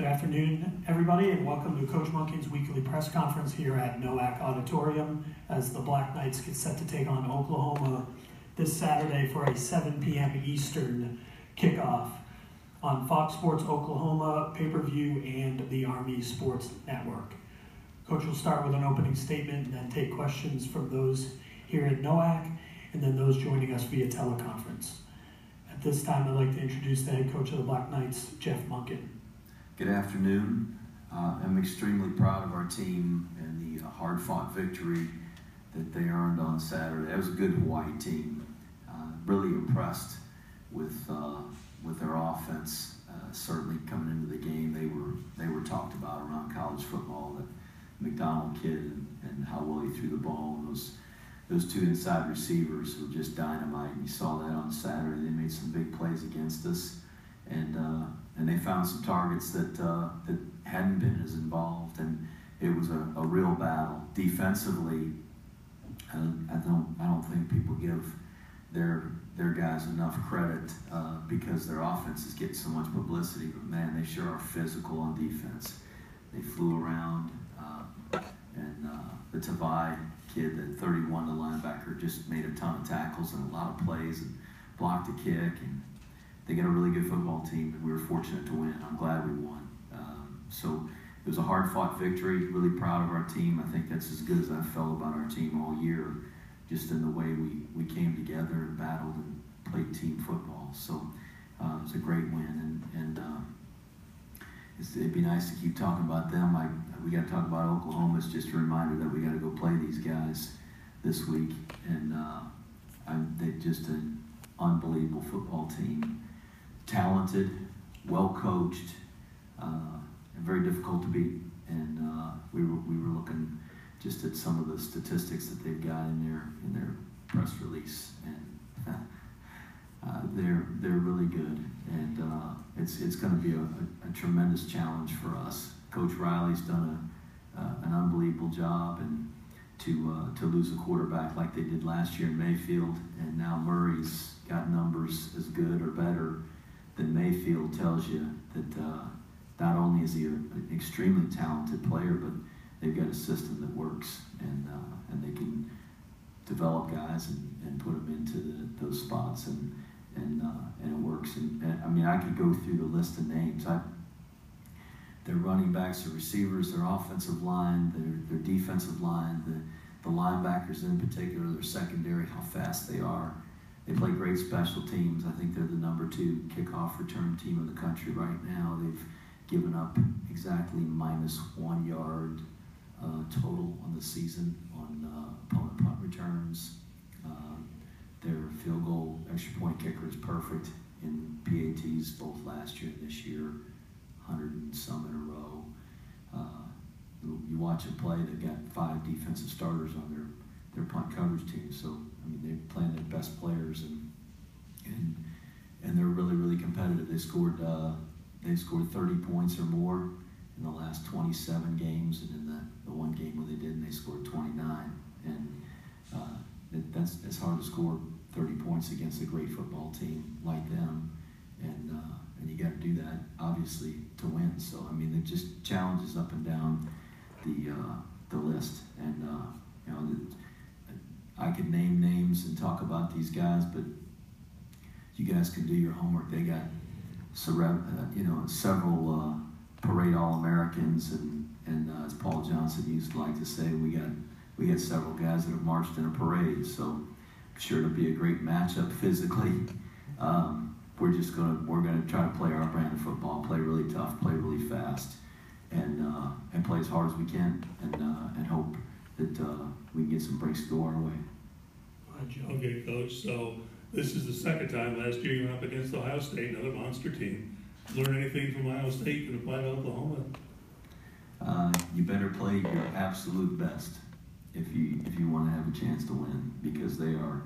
Good afternoon, everybody, and welcome to Coach Monken's weekly press conference here at NOAC Auditorium as the Black Knights get set to take on Oklahoma this Saturday for a 7 p.m. Eastern kickoff on Fox Sports Oklahoma, pay-per-view, and the Army Sports Network. Coach will start with an opening statement and then take questions from those here at NOAC and then those joining us via teleconference. At this time, I'd like to introduce the head coach of the Black Knights, Jeff Monken. Good afternoon. I'm extremely proud of our team and the hard-fought victory that they earned on Saturday. That was a good Hawaii team. Really impressed with their offense. Certainly coming into the game, they were talked about around college football. That McDonald kid and how well he threw the ball. And those two inside receivers were just dynamite. You saw that on Saturday. They made some big plays against us, and they found some targets that hadn't been as involved, and it was a real battle defensively. I don't think people give their guys enough credit because their offense is getting so much publicity. But man, they sure are physical on defense. They flew around, and the Tavai kid, the 31, the linebacker, just made a ton of tackles and a lot of plays and blocked a kick. And they got a really good football team, and we were fortunate to win. I'm glad we won. So it was a hard-fought victory. Really proud of our team. I think that's as good as I've felt about our team all year, just in the way we came together and battled and played team football. So it was a great win, and it'd be nice to keep talking about them. We got to talk about Oklahoma. It's just a reminder that we got to go play these guys this week, and they're just an unbelievable football team. Talented, well coached, and very difficult to beat. And we were looking just at some of the statistics that they've got in their press release, and they're really good. And it's going to be a tremendous challenge for us. Coach Riley's done an unbelievable job, and to lose a quarterback like they did last year in Mayfield, and now Murray's got numbers as good or better than Mayfield, tells you that not only is he an extremely talented player, but they've got a system that works, and they can develop guys and put them into those spots, and it works. And I mean, I could go through the list of names. Their running backs, their receivers, their offensive line, their defensive line, the linebackers in particular, their secondary, how fast they are. They play great special teams. I think they're the number 2 kickoff return team in the country right now. They've given up exactly -1 yard total on the season on opponent punt returns. Their field goal extra point kicker is perfect in PATs both last year and this year, 100 and some in a row. You watch them play, they've got 5 defensive starters on their punt coverage team. So I mean, they're playing their best players, and they're really, really competitive. They scored 30 points or more in the last 27 games, and in the one game where they didn't, they scored 29. And that's hard to score 30 points against a great football team like them, and you got to do that obviously to win. So I mean, it just challenges up and down the list, and you know. I could name names and talk about these guys, but you guys can do your homework. They got several parade All-Americans, and as Paul Johnson used to like to say, we got several guys that have marched in a parade. So I'm sure it'll be a great matchup physically. We're gonna try to play our brand of football, play really tough, play really fast, and play as hard as we can, and hope that we can get some breaks to go our way. Okay, Coach, so this is the second time. Last year you went up against Ohio State, another monster team. Learn anything from Ohio State you can apply to Oklahoma? You better play your absolute best if you want to have a chance to win, because they are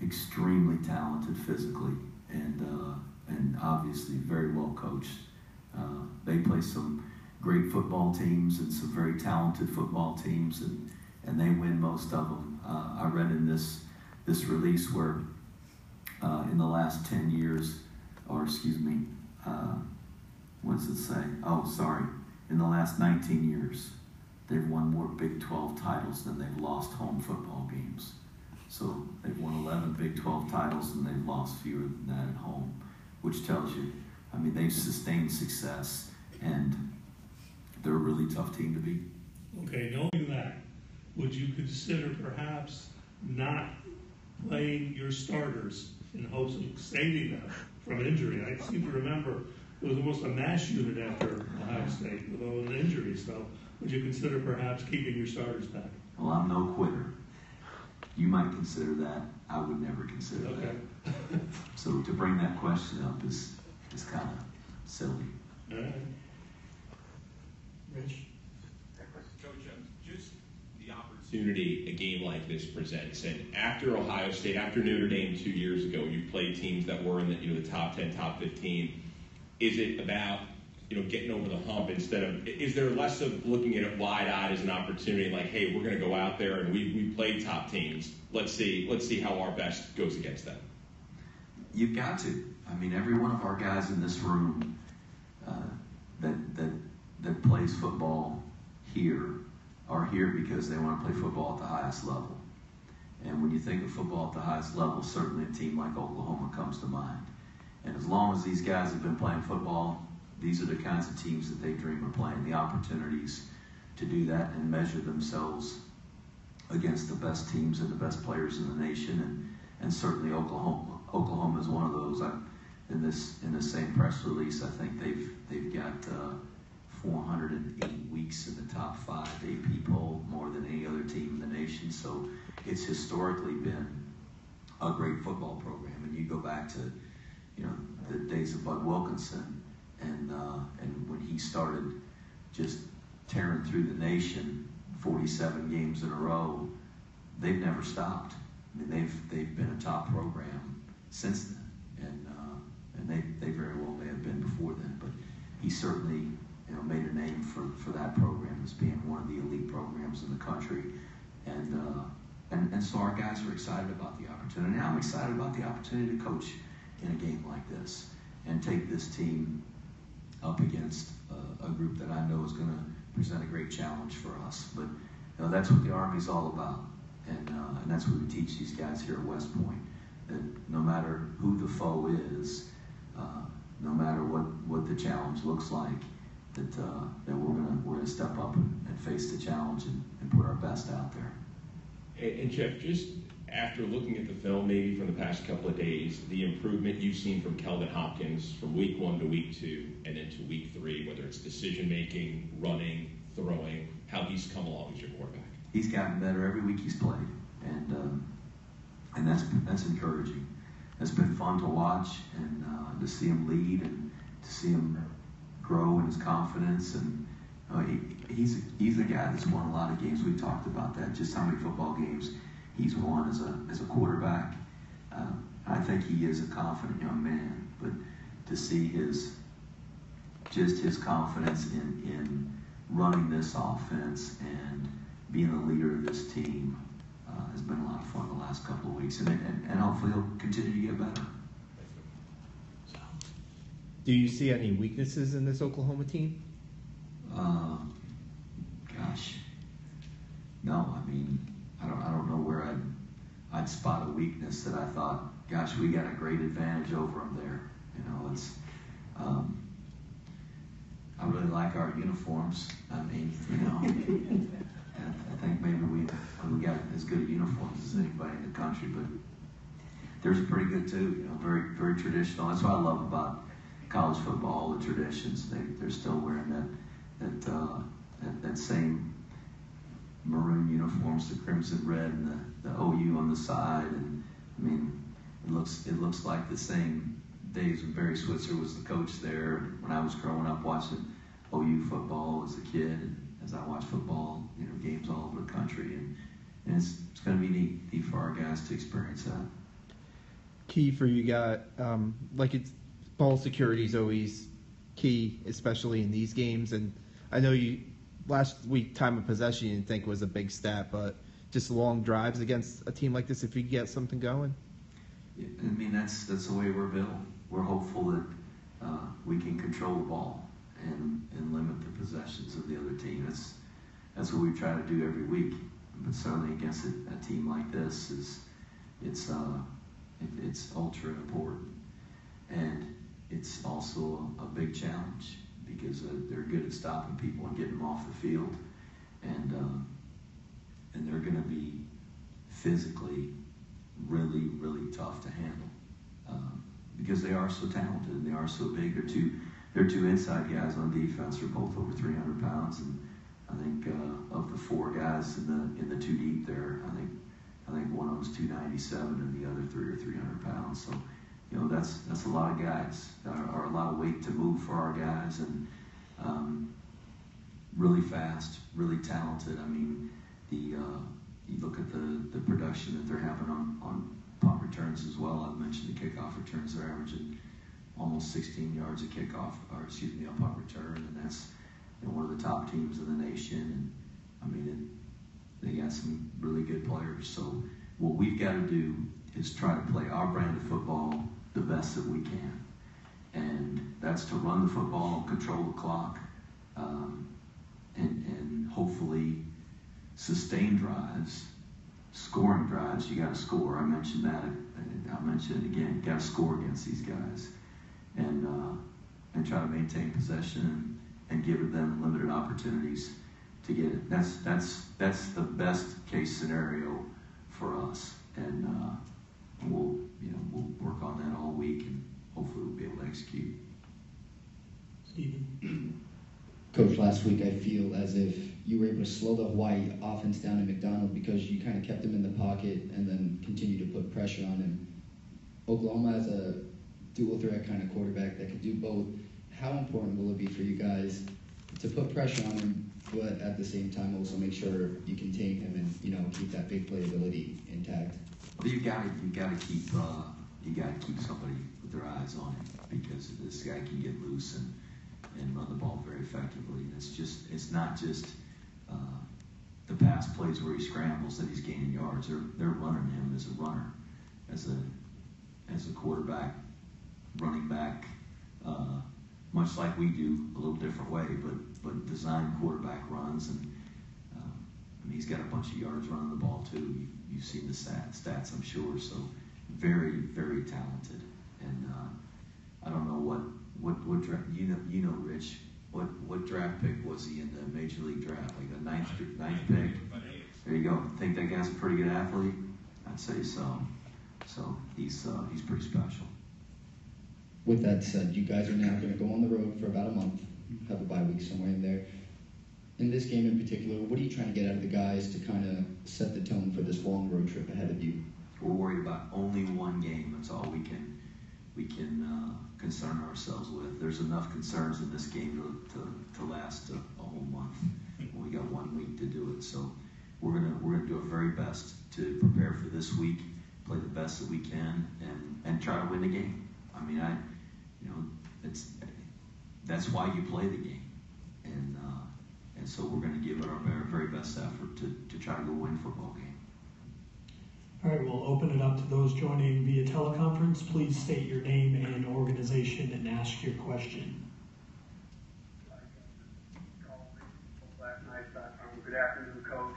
extremely talented physically and obviously very well coached. They play some great football teams and some very talented football teams, and they win most of them. I read in this release where in the last 10 years, or excuse me, what's it say? Oh, sorry. In the last 19 years, they've won more Big 12 titles than they've lost home football games. So they've won 11 Big 12 titles and they've lost fewer than that at home, which tells you, I mean, they've sustained success and they're a really tough team to beat. Okay, knowing that, would you consider perhaps not playing your starters in hopes of saving them from injury? I seem to remember it was almost a mass unit after Ohio State with all the injuries. So would you consider perhaps keeping your starters back? Well, I'm no quitter. You might consider that. I would never consider that. So to bring that question up is kind of silly. All right. Rich? Coach, just the opportunity a game like this presents, and after Ohio State, after Notre Dame 2 years ago, you played teams that were in the top 10, top 15. Is it about getting over the hump instead of? Is there less of looking at it wide-eyed as an opportunity, like, hey, we're going to go out there and we played top teams. Let's see how our best goes against them. You've got to. I mean, every one of our guys in this room that plays football here are here because they want to play football at the highest level. And when you think of football at the highest level, certainly a team like Oklahoma comes to mind. And as long as these guys have been playing football, these are the kinds of teams that they dream of playing, the opportunities to do that and measure themselves against the best teams and the best players in the nation. And certainly Oklahoma is one of those. In this same press release, I think they've got 408 weeks in the top 5 AP poll, more than any other team in the nation. So it's historically been a great football program. And you go back to the days of Bud Wilkinson and when he started just tearing through the nation, 47 games in a row, they've never stopped. I mean, they've been a top program since then, and they very well may have been before then. But he certainly made a name for that program as being one of the elite programs in the country, and so our guys are excited about the opportunity. I'm excited about the opportunity to coach in a game like this and take this team up against a group that I know is going to present a great challenge for us. But that's what the Army's all about, and that's what we teach these guys here at West Point. That no matter who the foe is, no matter what the challenge looks like, that we're gonna step up and face the challenge and put our best out there. And Jeff, just after looking at the film, maybe from the past couple of days, the improvement you've seen from Kelvin Hopkins from week 1 to week 2 and then to week 3, whether it's decision-making, running, throwing, how he's come along as your quarterback. He's gotten better every week he's played, and that's encouraging. It's been fun to watch and to see him lead and to see him grow in his confidence. And he's a guy that's won a lot of games. We talked about that, just how many football games he's won as a quarterback. I think he is a confident young man, but to see his confidence in running this offense and being the leader of this team has been a lot of fun the last couple of weeks, and hopefully he'll continue to get better. Do you see any weaknesses in this Oklahoma team? Gosh, no. I mean, I don't know where I'd spot a weakness that I thought, gosh, we got a great advantage over them there. It's I really like our uniforms. I mean, I think maybe we got as good uniforms as anybody in the country, but they're pretty good too. Very very traditional. That's what I love about college football, the traditions. They're still wearing that same maroon uniforms, the crimson red and the OU on the side. And I mean, it looks like the same days when Barry Switzer was the coach there. When I was growing up watching OU football as a kid, and as I watch football, games all over the country, and it's going to be neat for our guys to experience that. Key for you guys, ball security is always key, especially in these games. And I know last week time of possession you didn't think was a big stat, but just long drives against a team like this, if you get something going. I mean, that's the way we're built. We're hopeful that we can control the ball, and limit the possessions of the other team. That's what we try to do every week. But certainly against a team like this, it's ultra important, and it's also a big challenge because they're good at stopping people and getting them off the field, and they're going to be physically really, really tough to handle because they are so talented and they are so big. They're two inside guys on defense. They're both over 300 pounds, and I think of the four guys in the two deep there, I think one of them's 297 and the other three are 300 pounds. So, you know, that's a lot of guys, or a lot of weight to move for our guys, and really fast, really talented. I mean, you look at the production that they're having on punt returns as well. I mentioned the kickoff returns. They're averaging almost 16 yards a kickoff, or excuse me, a punt return, and that's, you know, one of the top teams in the nation. And I mean, they got some really good players. So what we've got to do is try to play our brand of football the best that we can, and that's to run the football, control the clock, and hopefully sustain drives, scoring drives. You got to score. I mentioned that. I'll mention it again. You got to score against these guys, and try to maintain possession and give them limited opportunities to get it. That's the best case scenario for us, and we'll work on that all week, and hopefully we'll be able to execute. Stephen. Coach, last week I feel as if you were able to slow the Hawaii offense down in McDonald because you kind of kept him in the pocket and then continued to put pressure on him. Oklahoma has a dual threat kind of quarterback that could do both. How important will it be for you guys to put pressure on him, but at the same time also make sure you contain him and, you know, keep that big playability intact? Well, you got to keep somebody with their eyes on him, because this guy can get loose and run the ball very effectively. And it's not just the pass plays where he scrambles that he's gaining yards. They're running him as a runner, as a quarterback, running back, much like we do, a little different way, but designed quarterback runs. And I mean, he's got a bunch of yards running the ball too. You've seen the stats, I'm sure. So very, very talented. And I don't know what draft, you know, Rich, what draft pick was he in the Major League draft? Like a ninth pick? There you go. Think that guy's a pretty good athlete? I'd say so. So he's pretty special. With that said, you guys are now going to go on the road for about a month, have a bye week somewhere in there. In this game in particular, what are you trying to get out of the guys to kind of set the tone for this long road trip ahead of you? We're worried about only one game. That's all we can concern ourselves with. There's enough concerns in this game to last a whole month. We got 1 week to do it, so we're gonna do our very best to prepare for this week, play the best that we can, and try to win the game. I mean, that's why you play the game, and so we're going to give it our very best effort to try to go win a football game. All right, we'll open it up to those joining via teleconference. Please state your name and organization and ask your question. Good afternoon, Coach.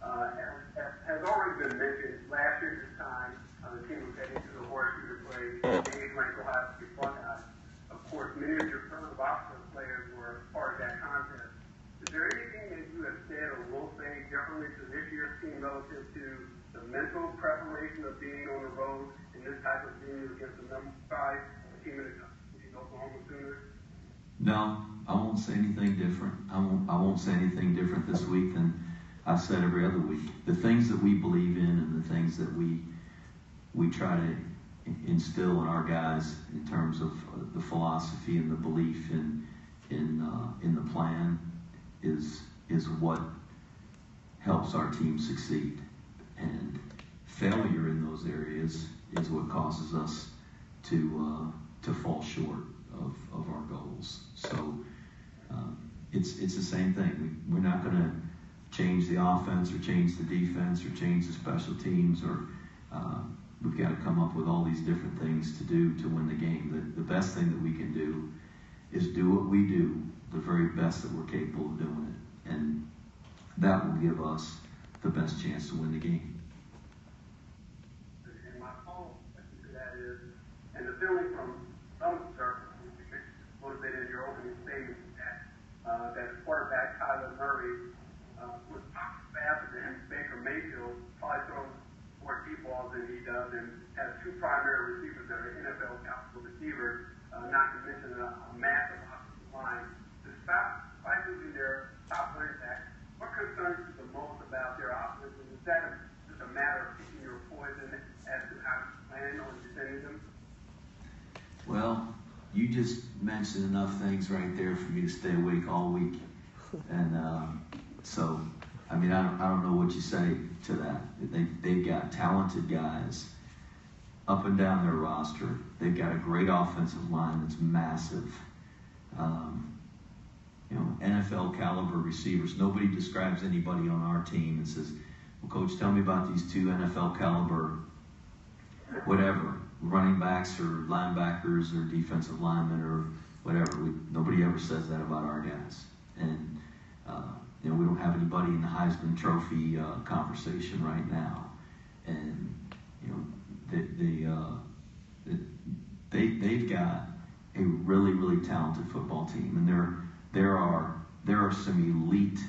Has already been mentioned, last year at this time, the team was heading to the horseshoe to play games like Ohio State Buckeyes. Of course, many of your current roster players were part of that contest. Is there anything that you have said or will say differently to this year's team relative to the mental preparation of being on the road in this type of venue against the number 5 team in the Oklahoma Sooners? No, I won't say anything different. I won't say anything different this week than I've said every other week. The things that we believe in and the things that we try to instill in our guys in terms of the philosophy and the belief in the plan is what helps our team succeed. And failure in those areas is what causes us to fall short of our goals. So it's the same thing. We're not going to change the offense or change the defense or change the special teams, or we've got to come up with all these different things to do to win the game. The best thing that we can do is do what we do the very best that we're capable of doing it. And that will give us the best chance to win the game. And my follow-up question to that is, and the feeling from some circles, a little bit in your opening statement, that quarterback Kyler Murray was faster than Baker Mayfield, probably throws more deep balls than he does, and has two primary receivers that are NFL caliber receivers, not to mention a massive offensive line. Despite losing their top running back, what concerns you the most about their offense? Is that just a matter of picking your poison as to how you plan on defending them? Well, you just mentioned enough things right there for me to stay awake all week. And so, I mean, I don't know what you say to that. They've got talented guys up and down their roster. They've got a great offensive line that's massive. NFL caliber receivers. Nobody describes anybody on our team and says, well, Coach, tell me about these two NFL caliber, whatever, running backs or linebackers or defensive linemen or whatever. Nobody ever says that about our guys. And, we don't have anybody in the Heisman Trophy conversation right now. And, they've got a really, really talented football team. And there are some elite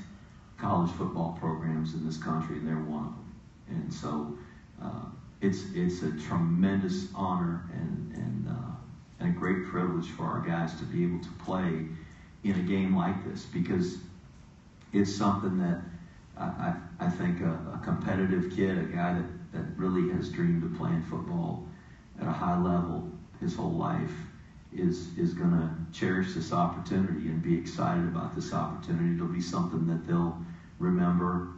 college football programs in this country, and they're one of them. And so it's a tremendous honor and a great privilege for our guys to be able to play in a game like this, because it's something that I think a competitive kid, a guy that really has dreamed of playing football at a high level his whole life, is going to cherish this opportunity and be excited about this opportunity. It'll be something that they'll remember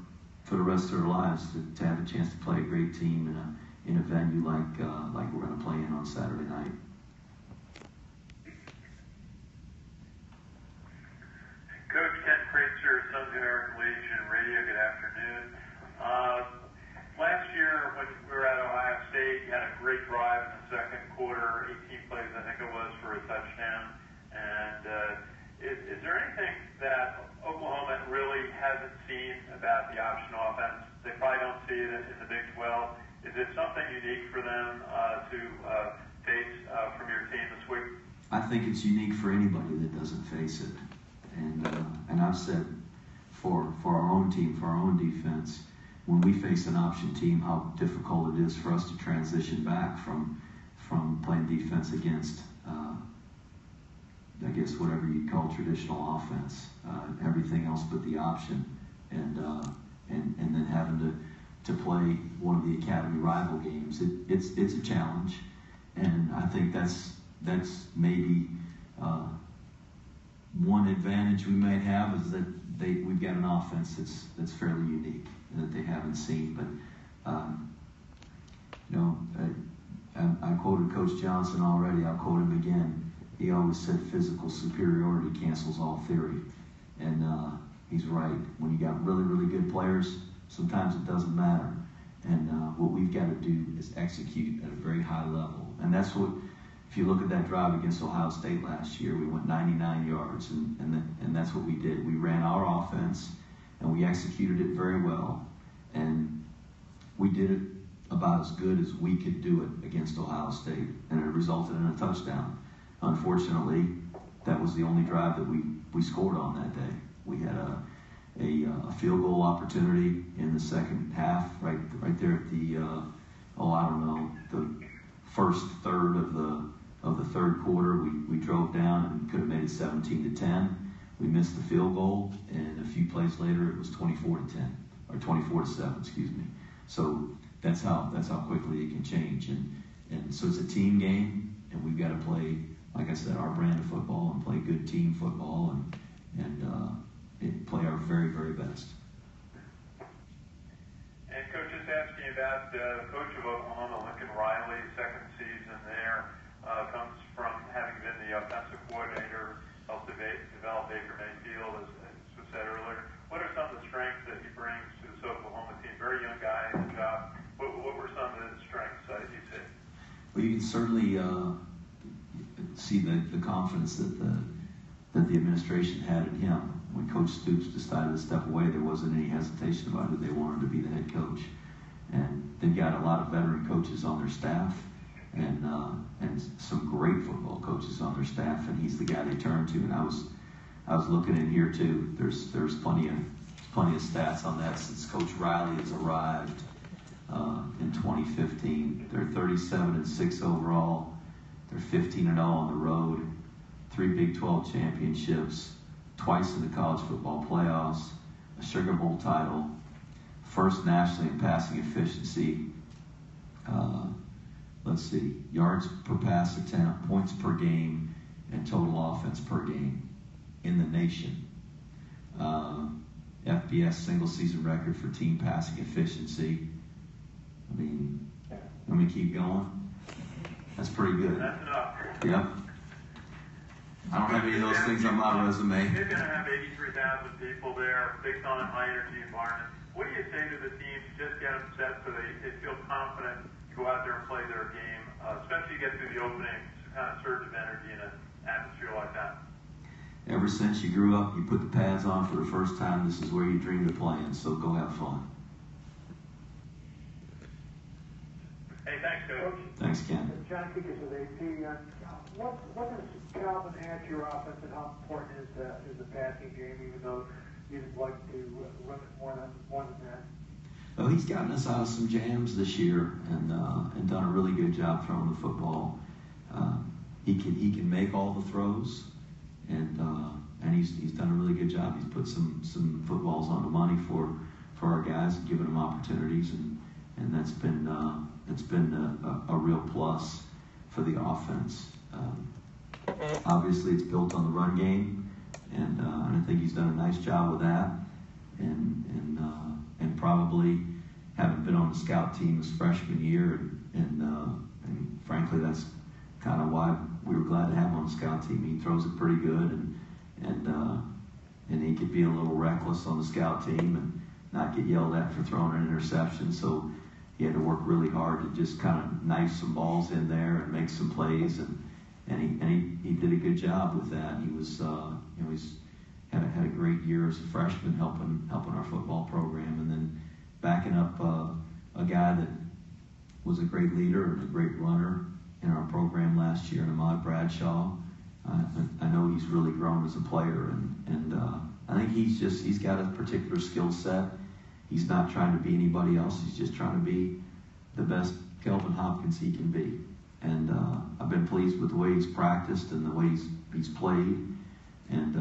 for the rest of their lives, to have a chance to play a great team in a venue like we're going to play in on Saturday night. Coach Ken Kreitzer, Sons of American Legion Radio, good afternoon. Last year when we were at Ohio State, you had a great drive in the second quarter, 18 plays I think it was for a touchdown. And is there anything that Oklahoma really hasn't seen about the option offense? They probably don't see it in the Big 12. Is it something unique for them to face from your team this week? I think it's unique for anybody that doesn't face it. And I've said for our own team, for our own defense, when we face an option team, how difficult it is for us to transition back from playing defense against, I guess, whatever you'd call traditional offense, everything else but the option, and then having to play one of the academy rival games. It's a challenge, and I think that's maybe one advantage we might have is that we've got an offense that's fairly unique and that they haven't seen. But I quoted Coach Johnson already. I'll quote him again. He always said physical superiority cancels all theory, and he's right. When you got really, really good players, sometimes it doesn't matter. And what we've got to do is execute at a very high level, and that's what. If you look at that drive against Ohio State last year, we went 99 yards, and that's what we did. We ran our offense, and we executed it very well, and we did it about as good as we could do it against Ohio State, and it resulted in a touchdown. Unfortunately, that was the only drive that we scored on that day. We had a field goal opportunity in the second half, right there at the the first third of the third quarter. We drove down and could have made it 17-10. We missed the field goal, and a few plays later it was 24-10 or 24-7, excuse me. So that's how quickly it can change, and so it's a team game, and we've got to play, like I said, our brand of football and play good team football and play our very, very best. And Coach, just asking about the coach of Oklahoma, Lincoln Riley, second season there, comes from having been the offensive coordinator, helped develop Baker Mayfield, as was said earlier. What are some of the strengths that he brings to this Oklahoma team? Very young guy in the job. What were some of the strengths that you see? Well, you can certainly see the confidence that that the administration had in him. When Coach Stoops decided to step away, there wasn't any hesitation about it. They wanted to be the head coach. And they've got a lot of veteran coaches on their staff and some great football coaches on their staff, and he's the guy they turn to. And I was looking in here too. There's plenty of stats on that since Coach Riley has arrived in 2015. They're 37-6 overall. They're 15-0 on the road. 3 Big 12 championships, twice in the college football playoffs, a Sugar Bowl title, first nationally in passing efficiency. Yards per pass attempt, points per game, and total offense per game in the nation. FBS single season record for team passing efficiency. I mean, let me keep going. That's pretty good. That's enough. Yep. I don't have any of those things on my resume. You're going to have 83,000 people there, big time, high energy environment. What do you say to the teams to just get them set so they feel confident to go out there and play their game, especially get through the opening, kind of surge of energy in an atmosphere like that? Ever since you grew up, you put the pads on for the first time, this is where you dreamed of playing, so go have fun. Hey, thanks, Coach. Thanks, Ken. John Kikas with AP. What does Calvin add to your offense, and how important is the passing game, even though you'd like to run it more than that? Well, he's gotten us out of some jams this year and done a really good job throwing the football. He can make all the throws, and he's done a really good job. He's put some footballs on the money for our guys, and given them opportunities, and that's been a real plus for the offense. Obviously, it's built on the run game, and I think he's done a nice job with that. And probably haven't been on the scout team his freshman year, and frankly, that's kind of why we were glad to have him on the scout team. He throws it pretty good, and he could be a little reckless on the scout team and not get yelled at for throwing an interception. So he had to work really hard to just kind of knife some balls in there and make some plays, and he did a good job with that. He was he's had a great year as a freshman helping our football program, and then backing up a guy that was a great leader and a great runner in our program last year, Ahmad Bradshaw. I know he's really grown as a player, and I think he's got a particular skill set. He's not trying to be anybody else. He's just trying to be the best Kelvin Hopkins he can be. And I've been pleased with the way he's practiced and the way he's played. And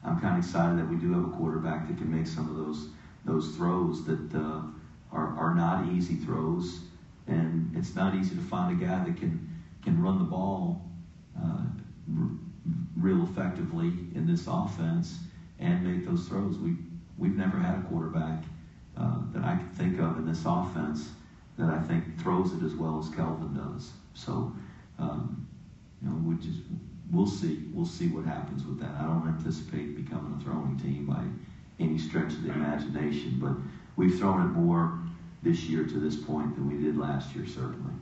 I'm kind of excited that we do have a quarterback that can make some of those throws that are not easy throws. And it's not easy to find a guy that can run the ball real effectively in this offense and make those throws. We've never had a quarterback that I can think of in this offense that I think throws it as well as Kelvin does. So, we'll see what happens with that. I don't anticipate becoming a throwing team by any stretch of the imagination, but we've thrown it more this year to this point than we did last year, certainly.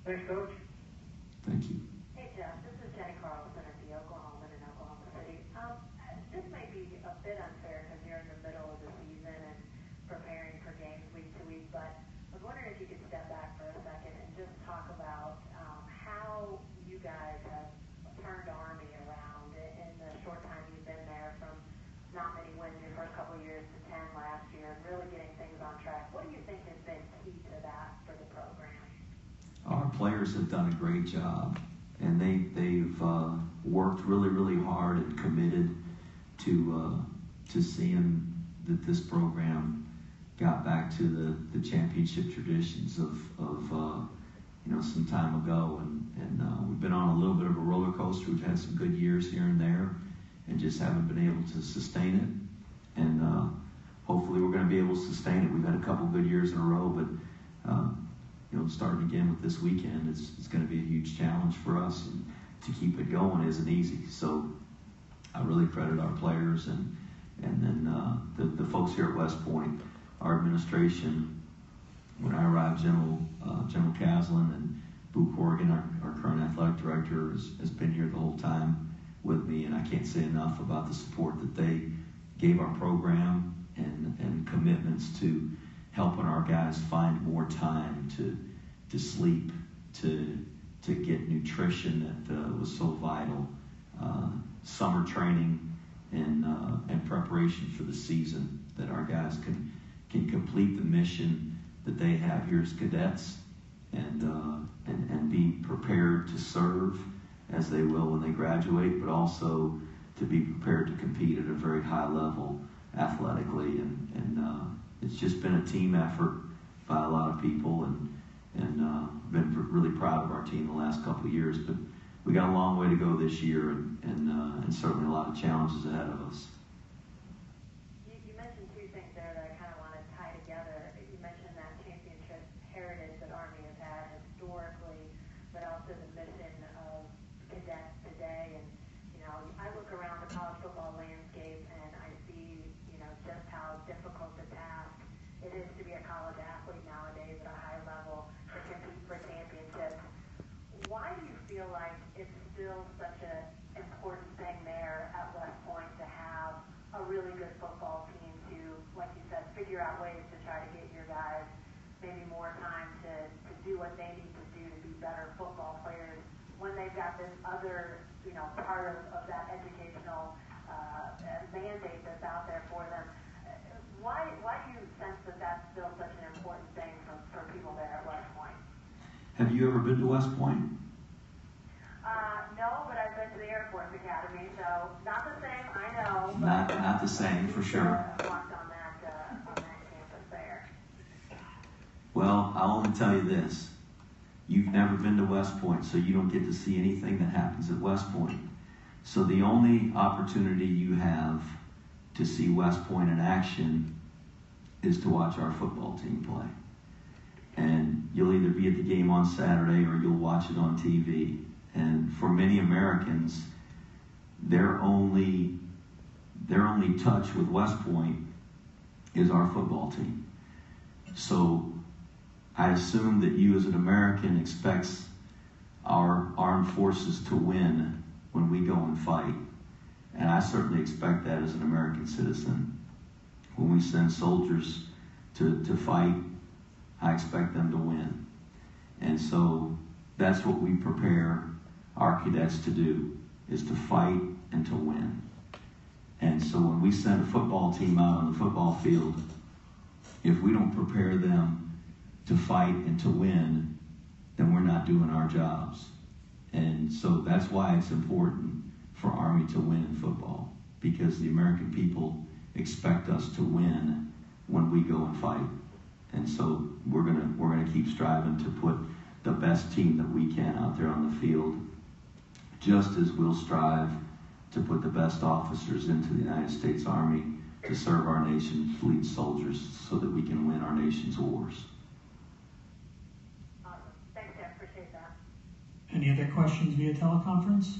Thanks, Coach. Thank you. Hey, Jeff. This is Jenny Carlson at the Oklahoman in Oklahoma City. This may be a bit unfair because you're in the middle of the season and preparing for games week to week, but I was wondering if you could step back for a second and just talk about how you guys have turned Army around in the short time you've been there, from not many wins your first couple of years to 10 last year, and really getting things on track. What do you think has been key to that for the program? Our players have done a great job, and they've worked really, really hard and committed to seeing that this program got back to the championship traditions of some time ago, and we've been on a little bit of a roller coaster. We've had some good years here and there, and just haven't been able to sustain it. And hopefully, we're going to be able to sustain it. We've had a couple good years in a row, but starting again with this weekend, it's going to be a huge challenge for us, and to keep it going isn't easy. So I really credit our players and then the folks here at West Point, our administration. When I arrived, General Caslin and Boo Corrigan, our current athletic director, has been here the whole time with me, and I can't say enough about the support that they gave our program and commitments to helping our guys find more time to sleep, to get nutrition that was so vital, summer training and preparation for the season, that our guys can complete the mission that they have here as cadets and be prepared to serve as they will when they graduate, but also to be prepared to compete at a very high level athletically. And it's just been a team effort by a lot of people, and been really proud of our team the last couple of years. But we got a long way to go this year, and certainly a lot of challenges ahead of us. You mentioned two things there that I kind of want to tie together. You mentioned that championship heritage that Army has had historically, but also the mission of cadets today. And, you know, I look around the college football landscape and I see, you know, just how difficult the task it is to be a college athlete nowadays at a high level to compete for championships. Why do you feel like it's still such an important thing there at West Point to have a really good football team to, like you said, figure out ways to try to get your guys maybe more time to do what they need to do to be better football players when they've got this other, you know, part of that educational mandate that's out there for them? Why do you sense that that's still such an important thing for people there at West Point? Have you ever been to West Point? No, but I've been to the Air Force Academy, so not the same, I know. Not the same, for sure. Walked on that campus there. Well, I'll only tell you this. You've never been to West Point, so you don't get to see anything that happens at West Point. So the only opportunity you have to see West Point in action is to watch our football team play. And you'll either be at the game on Saturday or you'll watch it on TV. And for many Americans, their only touch with West Point is our football team. So I assume that you as an American expects our armed forces to win when we go and fight. And I certainly expect that as an American citizen. When we send soldiers to fight, I expect them to win. And so that's what we prepare our cadets to do, is to fight and to win. And so when we send a football team out on the football field, if we don't prepare them to fight and to win, then we're not doing our jobs. And so that's why it's important for Army to win in football, because the American people expect us to win when we go and fight. And so we're gonna keep striving to put the best team that we can out there on the field, just as we'll strive to put the best officers into the United States Army to serve our nation's fleet soldiers so that we can win our nation's wars. Awesome. Thanks, Jeff. Appreciate that. Any other questions via teleconference?